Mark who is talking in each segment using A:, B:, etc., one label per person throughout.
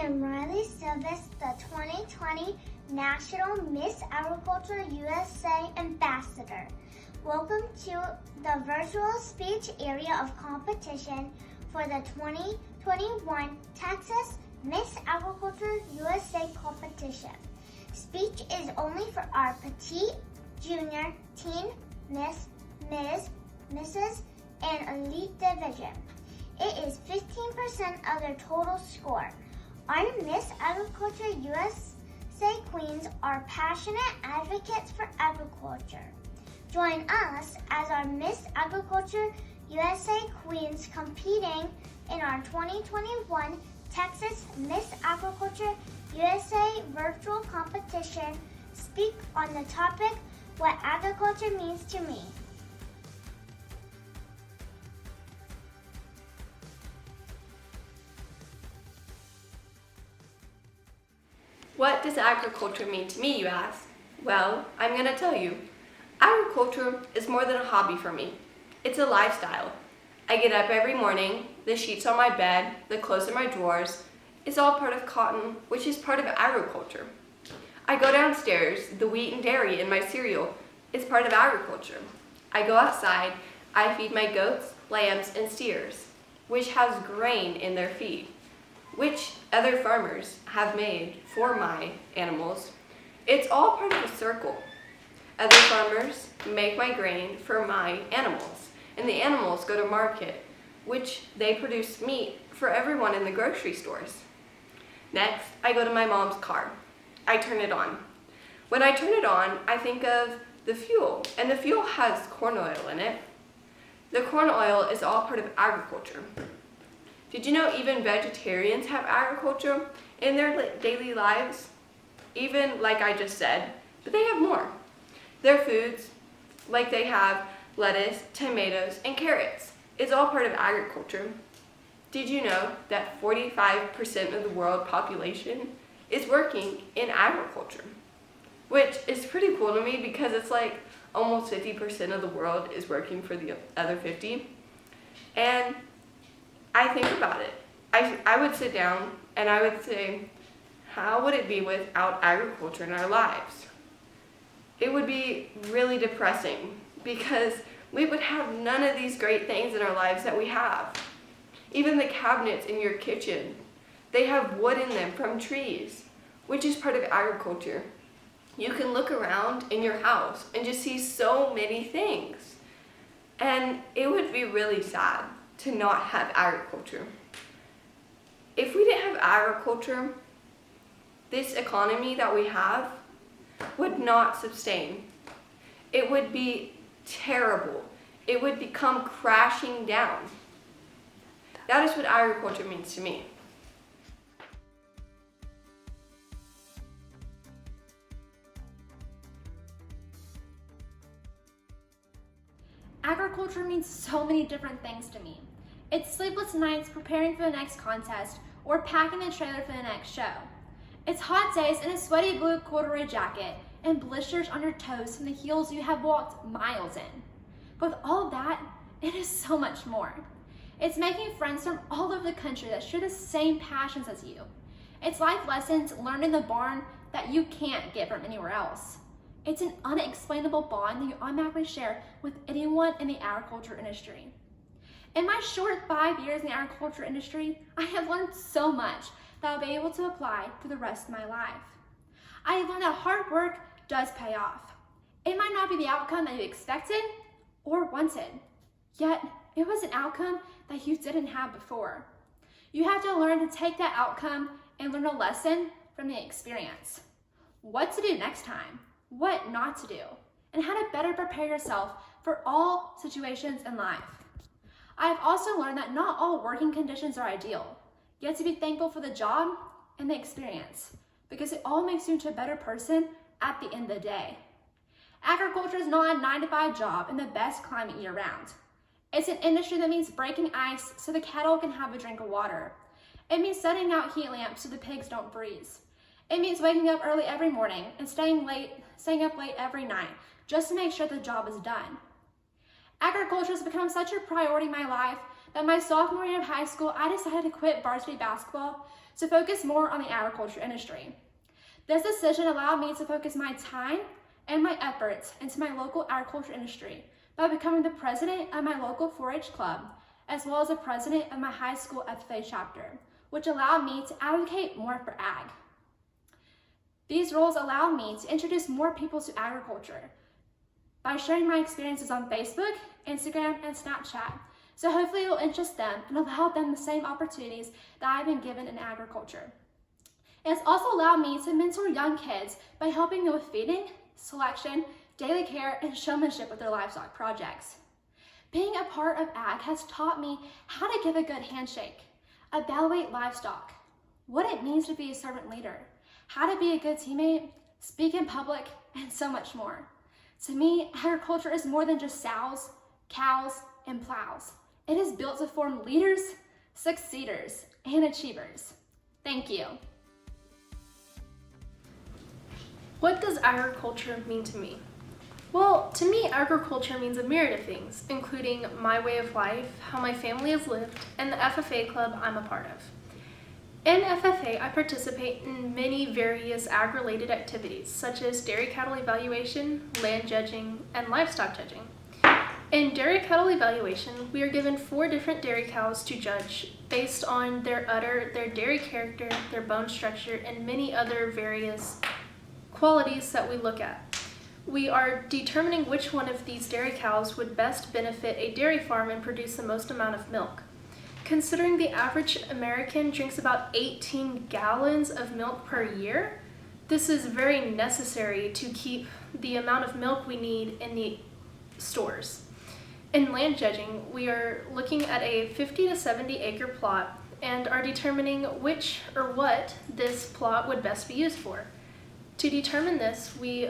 A: am Riley Silvis, the 2020 National Miss Agriculture USA Ambassador. Welcome to the virtual speech area of competition for the 2021 Texas Miss Agriculture USA competition. Speech is only for our Petite, Junior, Teen, Miss, Ms, Mrs, and Elite Division. It is 15% of their total score. Our Miss Agriculture USA Queens are passionate advocates for agriculture. Join us as our Miss Agriculture USA Queens competing in our 2021 Texas Miss Agriculture USA virtual competition. Speak on the topic, What Agriculture Means to Me.
B: What does agriculture mean to me, you ask? Well, I'm going to tell you. Agriculture is more than a hobby for me. It's a lifestyle. I get up every morning, the sheets on my bed, the clothes in my drawers, it's all part of cotton, which is part of agriculture. I go downstairs, the wheat and dairy in my cereal is part of agriculture. I go outside, I feed my goats, lambs, and steers, which has grain in their feed, which other farmers have made for my animals. It's all part of a circle. Other farmers make my grain for my animals, and the animals go to market, which they produce meat for everyone in the grocery stores. Next, I go to my mom's car. I turn it on. When I turn it on, I think of the fuel, and the fuel has corn oil in it. The corn oil is all part of agriculture. Did you know even vegetarians have agriculture in their daily lives? Even like I just said, but they have more. Their foods, like they have lettuce, tomatoes, and carrots, is all part of agriculture. Did you know that 45% of the world population is working in agriculture? Which is pretty cool to me because it's like almost 50% of the world is working for the other 50. And I think about it. I would sit down and I would say, how would it be without agriculture in our lives? It would be really depressing because we would have none of these great things in our lives that we have. Even the cabinets in your kitchen, they have wood in them from trees, which is part of agriculture. You can look around in your house and just see so many things. And it would be really sad to not have agriculture. If we didn't have agriculture, this economy that we have would not sustain. It would be terrible. It would become crashing down. That is what agriculture means to me.
C: Agriculture means so many different things to me. It's sleepless nights preparing for the next contest or packing the trailer for the next show. It's hot days in a sweaty blue corduroy jacket and blisters on your toes from the heels you have walked miles in. But with all of that, it is so much more. It's making friends from all over the country that share the same passions as you. It's life lessons learned in the barn that you can't get from anywhere else. It's an unexplainable bond that you automatically share with anyone in the agriculture industry. In my short 5 years in the agriculture industry, I have learned so much that I'll be able to apply for the rest of my life. I have learned that hard work does pay off. It might not be the outcome that you expected or wanted, yet it was an outcome that you didn't have before. You have to learn to take that outcome and learn a lesson from the experience. What to do next time, what not to do, and how to better prepare yourself for all situations in life. I have also learned that not all working conditions are ideal. You have to be thankful for the job and the experience because it all makes you into a better person at the end of the day. Agriculture is not a 9-to-5 job in the best climate year-round. It's an industry that means breaking ice so the cattle can have a drink of water. It means setting out heat lamps so the pigs don't freeze. It means waking up early every morning and staying up late every night just to make sure the job is done. Agriculture has become such a priority in my life that my sophomore year of high school, I decided to quit varsity basketball to focus more on the agriculture industry. This decision allowed me to focus my time and my efforts into my local agriculture industry by becoming the president of my local 4-H club, as well as the president of my high school FFA chapter, which allowed me to advocate more for ag. These roles allow me to introduce more people to agriculture by sharing my experiences on Facebook, Instagram, and Snapchat. So hopefully it will interest them and allow them the same opportunities that I've been given in agriculture. It's also allowed me to mentor young kids by helping them with feeding, selection, daily care, and showmanship with their livestock projects. Being a part of ag has taught me how to give a good handshake, evaluate livestock, what it means to be a servant leader, how to be a good teammate, speak in public, and so much more. To me, agriculture is more than just sows, cows, and plows. It is built to form leaders, succeeders, and achievers. Thank you.
D: What does agriculture mean to me? Well, to me, agriculture means a myriad of things, including my way of life, how my family has lived, and the FFA club I'm a part of. In FFA, I participate in many various ag-related activities, such as dairy cattle evaluation, land judging, and livestock judging. In dairy cattle evaluation, we are given 4 different dairy cows to judge based on their udder, their dairy character, their bone structure, and many other various qualities that we look at. We are determining which one of these dairy cows would best benefit a dairy farm and produce the most amount of milk. Considering the average American drinks about 18 gallons of milk per year, this is very necessary to keep the amount of milk we need in the stores. In land judging, we are looking at a 50 to 70 acre plot and are determining which or what this plot would best be used for. To determine this, we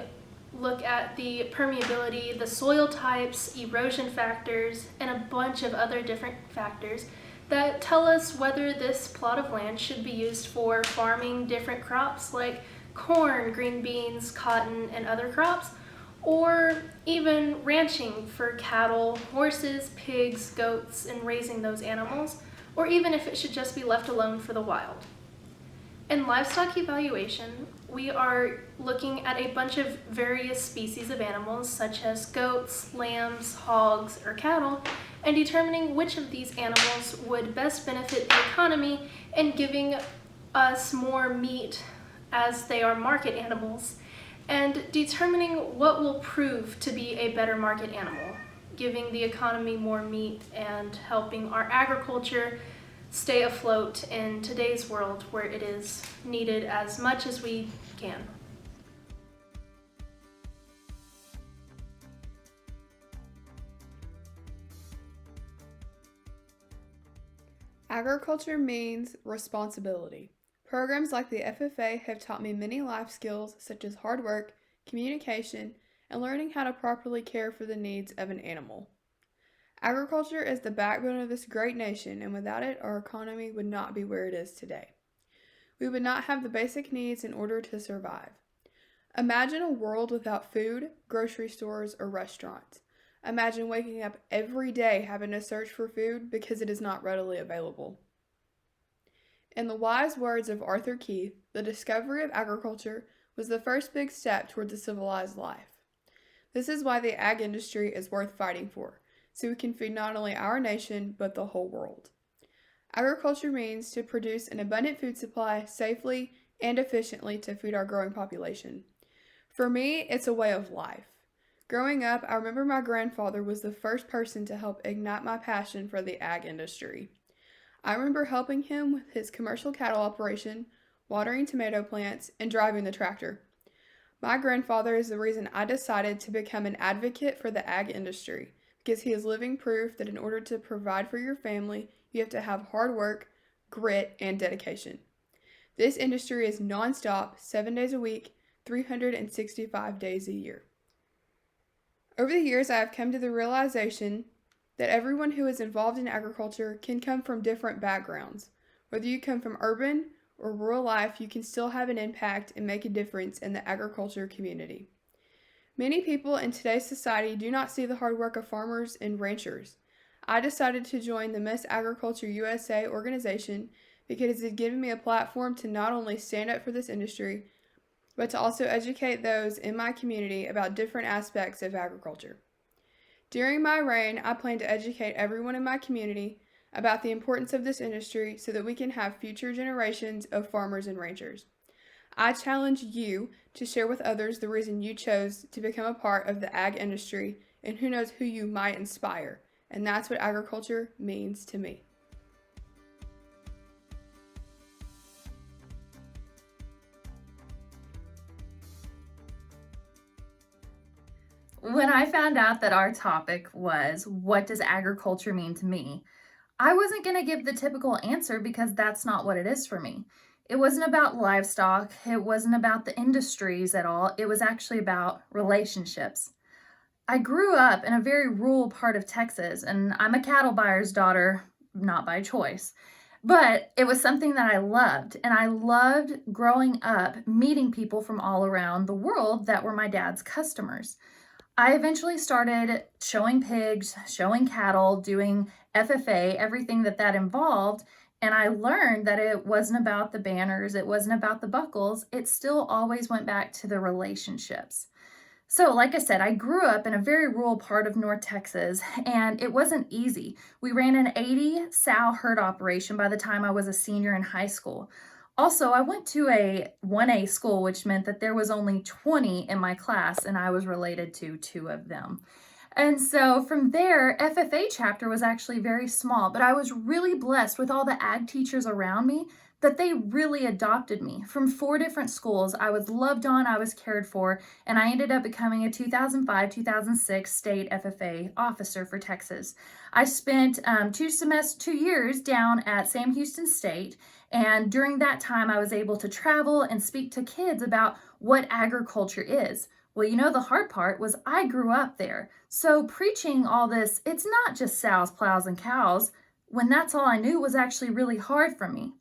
D: look at the permeability, the soil types, erosion factors, and a bunch of other different factors that tell us whether this plot of land should be used for farming different crops like corn, green beans, cotton, and other crops, or even ranching for cattle, horses, pigs, goats, and raising those animals, or even if it should just be left alone for the wild. In livestock evaluation, we are looking at a bunch of various species of animals such as goats, lambs, hogs, or cattle, and determining which of these animals would best benefit the economy and giving us more meat as they are market animals, and determining what will prove to be a better market animal, giving the economy more meat and helping our agriculture stay afloat in today's world where it is needed as much as we can.
E: Agriculture means responsibility. Programs like the FFA have taught me many life skills such as hard work, communication, and learning how to properly care for the needs of an animal. Agriculture is the backbone of this great nation, and without it, our economy would not be where it is today. We would not have the basic needs in order to survive. Imagine a world without food, grocery stores, or restaurants. Imagine waking up every day having to search for food because it is not readily available. In the wise words of Arthur Keith, the discovery of agriculture was the first big step towards a civilized life. This is why the ag industry is worth fighting for, so we can feed not only our nation, but the whole world. Agriculture means to produce an abundant food supply safely and efficiently to feed our growing population. For me, it's a way of life. Growing up, I remember my grandfather was the first person to help ignite my passion for the ag industry. I remember helping him with his commercial cattle operation, watering tomato plants, and driving the tractor. My grandfather is the reason I decided to become an advocate for the ag industry, because he is living proof that in order to provide for your family, you have to have hard work, grit, and dedication. This industry is nonstop, 7 days a week, 365 days a year. Over the years, I have come to the realization that everyone who is involved in agriculture can come from different backgrounds. Whether you come from urban or rural life, you can still have an impact and make a difference in the agriculture community. Many people in today's society do not see the hard work of farmers and ranchers. I decided to join the Miss Agriculture USA organization because it had given me a platform to not only stand up for this industry, but to also educate those in my community about different aspects of agriculture. During my reign, I plan to educate everyone in my community about the importance of this industry so that we can have future generations of farmers and ranchers. I challenge you to share with others the reason you chose to become a part of the ag industry, and who knows who you might inspire. And that's what agriculture means to me.
F: When I found out that our topic was, what does agriculture mean to me? I wasn't going to give the typical answer because that's not what it is for me. It wasn't about livestock. It wasn't about the industries at all. It was actually about relationships. I grew up in a very rural part of Texas, and I'm a cattle buyer's daughter, not by choice. But it was something that I loved, and I loved growing up meeting people from all around the world that were my dad's customers. I eventually started showing pigs, showing cattle, doing FFA, everything that involved, and I learned that it wasn't about the banners, it wasn't about the buckles, it still always went back to the relationships. So like I said, I grew up in a very rural part of North Texas, and it wasn't easy. We ran an 80 sow herd operation by the time I was a senior in high school. Also, I went to a 1A school, which meant that there was only 20 in my class, and I was related to 2 of them. And so from there, FFA chapter was actually very small, but I was really blessed with all the ag teachers around me that they really adopted me. From 4 different schools, I was loved on, I was cared for, and I ended up becoming a 2005-2006 state FFA officer for Texas. I spent 2 years down at Sam Houston State, and during that time, I was able to travel and speak to kids about what agriculture is. Well, you know, the hard part was I grew up there. So preaching all this, it's not just sows, plows, and cows, when that's all I knew, was actually really hard for me.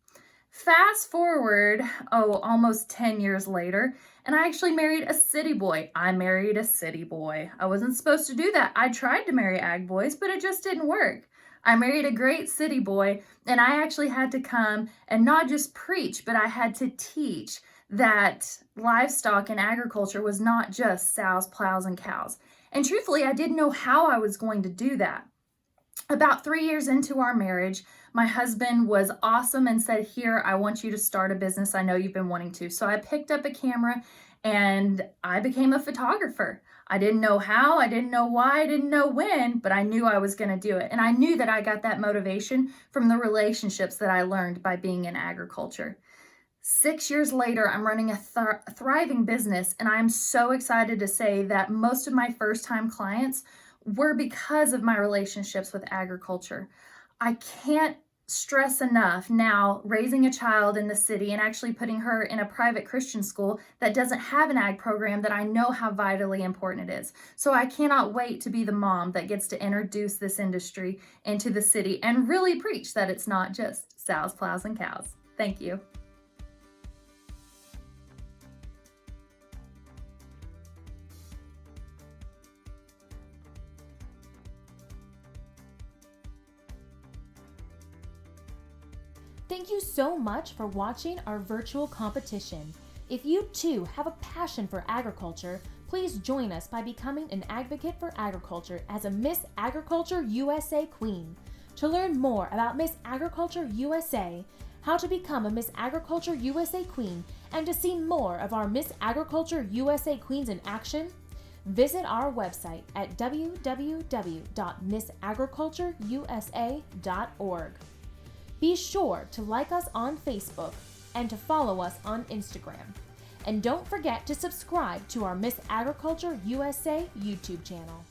F: Fast forward, almost 10 years later, and I actually married a city boy. I married a city boy. I wasn't supposed to do that. I tried to marry ag boys, but it just didn't work. I married a great city boy, and I actually had to come and not just preach, but I had to teach that livestock and agriculture was not just sows, plows, and cows. And truthfully, I didn't know how I was going to do that. About 3 years into our marriage, my husband was awesome and said, "Here, I want you to start a business. I know you've been wanting to." So I picked up a camera and I became a photographer. I didn't know how, I didn't know why, I didn't know when, but I knew I was going to do it. And I knew that I got that motivation from the relationships that I learned by being in agriculture. 6 years later, I'm running a thriving business, and I'm so excited to say that most of my first-time clients were because of my relationships with agriculture. I can't stress enough now raising a child in the city and actually putting her in a private Christian school that doesn't have an ag program, that I know how vitally important it is. So I cannot wait to be the mom that gets to introduce this industry into the city and really preach that it's not just sows, plows, and cows. Thank you.
G: Thank you so much for watching our virtual competition. If you too have a passion for agriculture, please join us by becoming an advocate for agriculture as a Miss Agriculture USA Queen. To learn more about Miss Agriculture USA, how to become a Miss Agriculture USA Queen, and to see more of our Miss Agriculture USA Queens in action, visit our website at www.missagricultureusa.org. Be sure to like us on Facebook and to follow us on Instagram. And don't forget to subscribe to our Miss Agriculture USA YouTube channel.